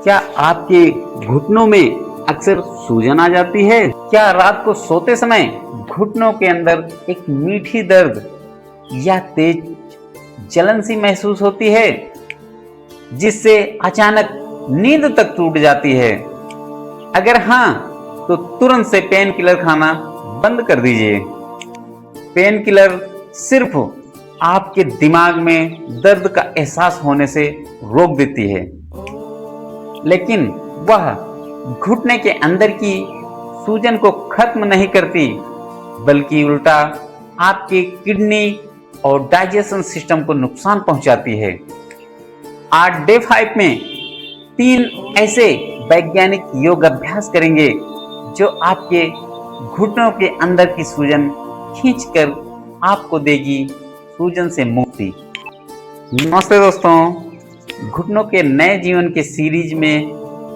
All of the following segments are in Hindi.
क्या आपके घुटनों में अक्सर सूजन आ जाती है? क्या रात को सोते समय घुटनों के अंदर एक मीठी दर्द या तेज जलन सी महसूस होती है, जिससे अचानक नींद तक टूट जाती है? अगर हाँ, तो तुरंत से पेन किलर खाना बंद कर दीजिए। पेन किलर सिर्फ आपके दिमाग में दर्द का एहसास होने से रोक देती है, लेकिन वह घुटने के अंदर की सूजन को खत्म नहीं करती, बल्कि उल्टा आपके किडनी और डाइजेशन सिस्टम को नुकसान पहुंचाती है। आज डे 5 में 3 ऐसे वैज्ञानिक योग अभ्यास करेंगे जो आपके घुटनों के अंदर की सूजन खींचकर आपको देगी सूजन से मुक्ति। नमस्ते दोस्तों, घुटनों के नए जीवन के सीरीज में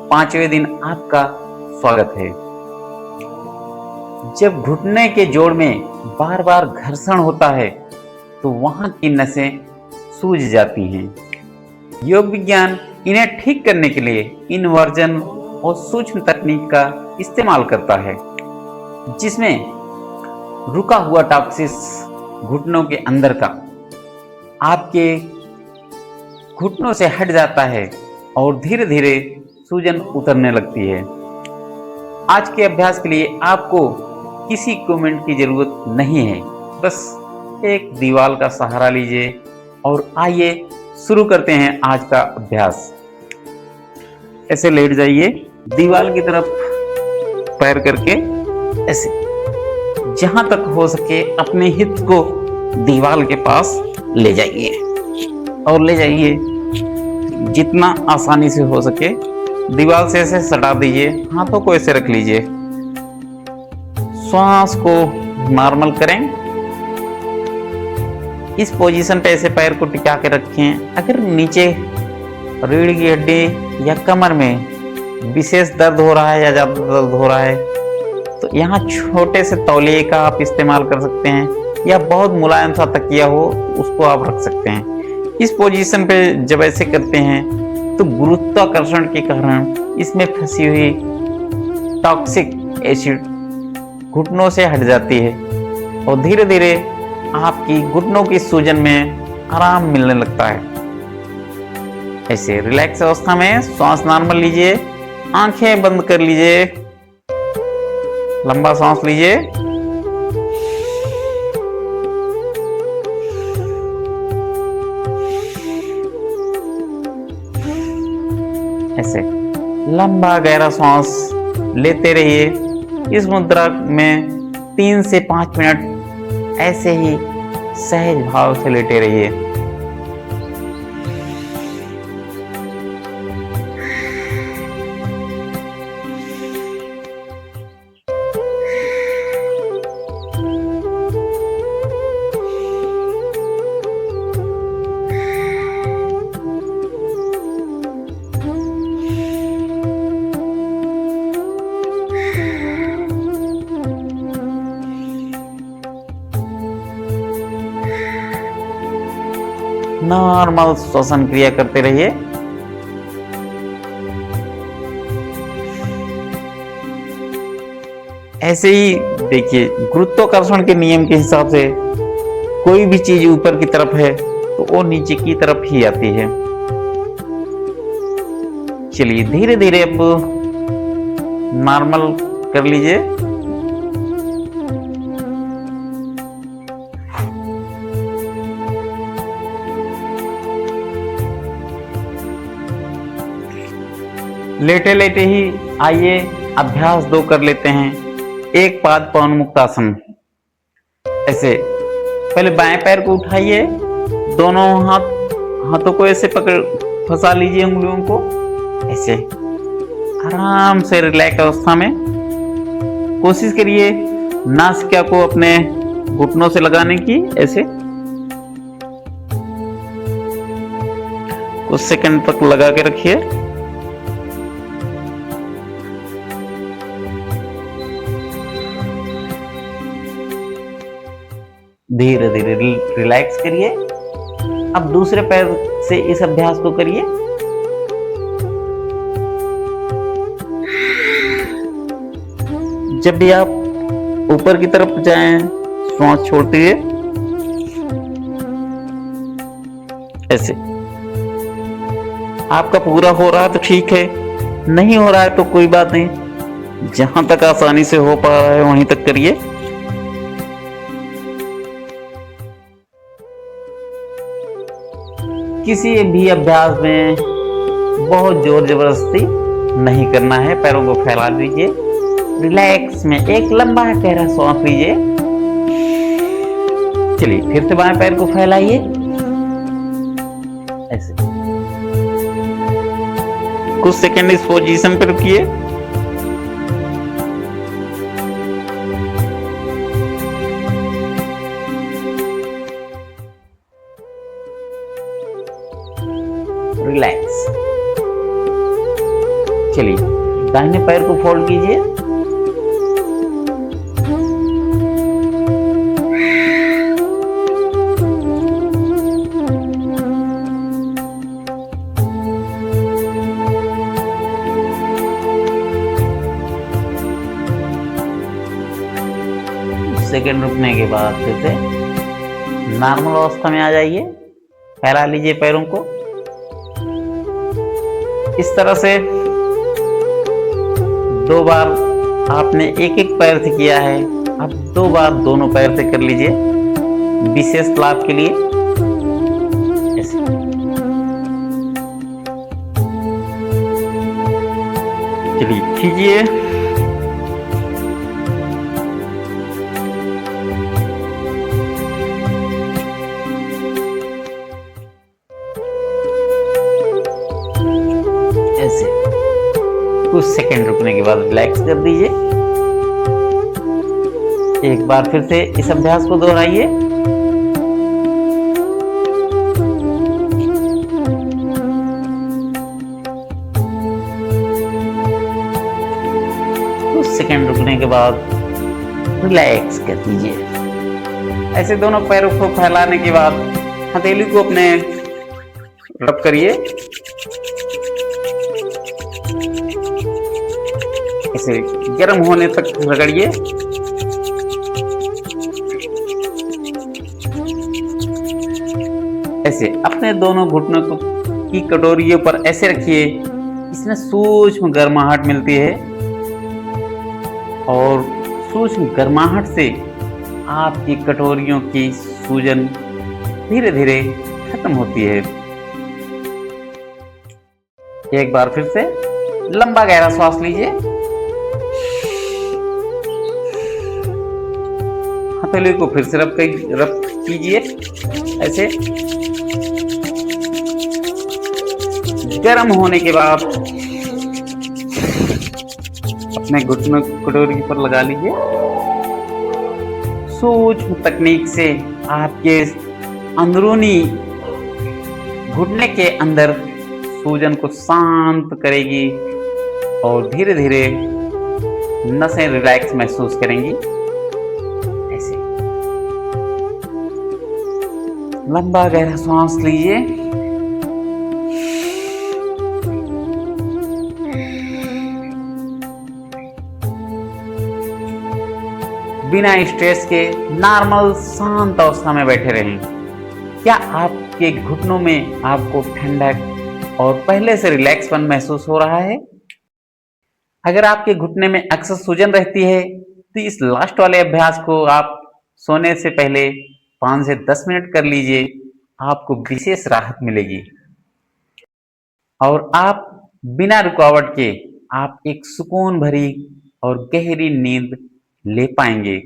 5वें दिन आपका स्वागत है। जब घुटने के जोड़ में बार बार घर्षण होता है तो वहां की नसें सूज जाती हैं। योग विज्ञान इन्हें ठीक करने के लिए इन्वर्जन और सूक्ष्म तकनीक का इस्तेमाल करता है, जिसमें रुका हुआ टॉक्सिस घुटनों के अंदर का आपके घुटनों से हट जाता है और धीरे धीरे सूजन उतरने लगती है। आज के अभ्यास के लिए आपको किसी इक्विपमेंट की जरूरत नहीं है, बस एक दीवार का सहारा लीजिए और आइए शुरू करते हैं आज का अभ्यास। ऐसे लेट जाइए, दीवार की तरफ पैर करके ऐसे, जहां तक हो सके अपने हित को दीवार के पास ले जाइए और ले जाइए जितना आसानी से हो सके। दीवार से ऐसे सटा दीजिए, हाथों को ऐसे रख लीजिए, श्वास को नॉर्मल करें। इस पोजीशन पे ऐसे पैर को टिका के रखें। अगर नीचे रीढ़ की हड्डी या कमर में विशेष दर्द हो रहा है या ज्यादा दर्द हो रहा है तो यहाँ छोटे से तौलिए का आप इस्तेमाल कर सकते हैं, या बहुत मुलायम सा तकिया हो उसको आप रख सकते हैं। इस पोजीशन पे जब ऐसे करते हैं तो गुरुत्वाकर्षण के कारण इसमें फंसी हुई टॉक्सिक एसिड घुटनों से हट जाती है और धीरे धीरे आपकी घुटनों की सूजन में आराम मिलने लगता है। ऐसे रिलैक्स अवस्था में श्वास नॉर्मल लीजिए, आंखें बंद कर लीजिए, लंबा सांस लीजिए। ऐसे लंबा गहरा सांस लेते रहिए। इस मुद्रा में 3 से 5 मिनट ऐसे ही सहज भाव से लेटे रहिए। नॉर्मल श्वसन क्रिया करते रहिए। ऐसे ही देखिए, गुरुत्वाकर्षण के नियम के हिसाब से कोई भी चीज ऊपर की तरफ है तो वो नीचे की तरफ ही आती है। चलिए धीरे धीरे अब नॉर्मल कर लीजिए। लेटे लेटे ही आइए अभ्यास 2 कर लेते हैं। एक पाद पवन मुक्तासन। ऐसे पहले बाएं पैर को उठाइए, दोनों हाथों को ऐसे पकड़ फंसा लीजिए, उंगलियों को ऐसे आराम से रिलैक्स अवस्था में। कोशिश करिए नासिका को अपने घुटनों से लगाने की। ऐसे कुछ सेकंड तक लगा के रखिए। धीरे धीरे रिलैक्स करिए। अब दूसरे पैर से इस अभ्यास को करिए। जब भी आप ऊपर की तरफ जाएं, श्वास छोड़ते हुए ऐसे। आपका पूरा हो रहा है तो ठीक है, नहीं हो रहा है तो कोई बात नहीं, जहां तक आसानी से हो पा रहा है वहीं तक करिए। किसी भी अभ्यास में बहुत जोर जबरदस्ती नहीं करना है। पैरों को फैला दीजिए, रिलैक्स में एक लंबा गहरा सांस लीजिए। चलिए फिर से बाएं पैर को फैलाइए ऐसे, कुछ सेकंड इस पोजीशन पर रुकिए। रिलैक्स। चलिए दाहिने पैर को फोल्ड कीजिए, सेकंड रुकने के बाद फिर से नॉर्मल अवस्था में आ जाइए। फैला लीजिए पैरों को इस तरह से। 2 बार आपने एक एक पैर से किया है, अब 2 बार दोनों पैर से कर लीजिए विशेष लाभ के लिए। ऐसे चलिए कीजिए। ऐसे कुछ सेकंड रुकने के बाद रिलैक्स कर दीजिए। एक बार फिर से इस अभ्यास को दोहराइए। कुछ सेकंड रुकने के बाद रिलैक्स कर दीजिए। ऐसे दोनों पैरों को फैलाने के बाद हथेली को अपने रब करिए, इसे गर्म होने तक रगड़िए। ऐसे अपने दोनों घुटनों को की कटोरियों पर ऐसे रखिए, इसमें सूक्ष्म गर्माहट मिलती है और सूक्ष्म गर्माहट से आपकी कटोरियों की सूजन धीरे धीरे खत्म होती है। एक बार फिर से लंबा गहरा श्वास लीजिए, हथेली को फिर से रब कीजिए ऐसे। गर्म होने के बाद अपने घुटनों कटोरी पर लगा लीजिए। सूक्ष्म तकनीक से आपके अंदरूनी घुटने के अंदर सूजन को शांत करेगी और धीरे धीरे नसें रिलैक्स महसूस करेंगी। ऐसे लंबा गहरा सांस लीजिए, बिना स्ट्रेस के नॉर्मल शांत अवस्था में बैठे रहें। क्या आपके घुटनों में आपको ठंडक और पहले से रिलैक्सपन महसूस हो रहा है? अगर आपके घुटने में अक्सर सूजन रहती है तो इस लास्ट वाले अभ्यास को आप सोने से पहले 5 से 10 मिनट कर लीजिए, आपको विशेष राहत मिलेगी और आप बिना रुकावट के आप एक सुकून भरी और गहरी नींद ले पाएंगे।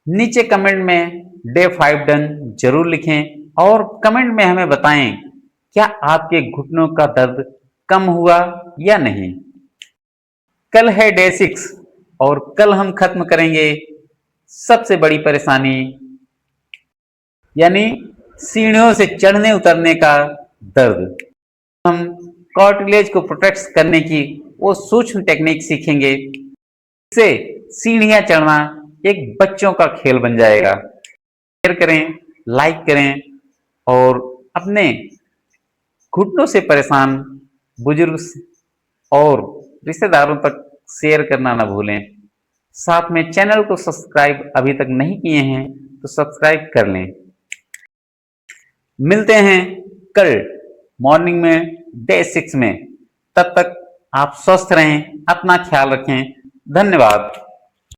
नीचे कमेंट में डे 5 डन जरूर लिखें और कमेंट में हमें बताएं क्या आपके घुटनों का दर्द कम हुआ या नहीं। कल है डे 6 और कल हम खत्म करेंगे सबसे बड़ी परेशानी, यानी सीढ़ियों से चढ़ने उतरने का दर्द। हम कार्टिलेज को प्रोटेक्ट करने की वो सूक्ष्म टेक्निक सीखेंगे, इससे सीढ़ियां चढ़ना एक बच्चों का खेल बन जाएगा। शेयर करें, लाइक करें और अपने घुटनों से परेशान बुजुर्ग और रिश्तेदारों तक शेयर करना ना भूलें। साथ में चैनल को सब्सक्राइब अभी तक नहीं किए हैं तो सब्सक्राइब कर लें। मिलते हैं कल मॉर्निंग में डे 6 में। तब तक आप स्वस्थ रहें, अपना ख्याल रखें। धन्यवाद।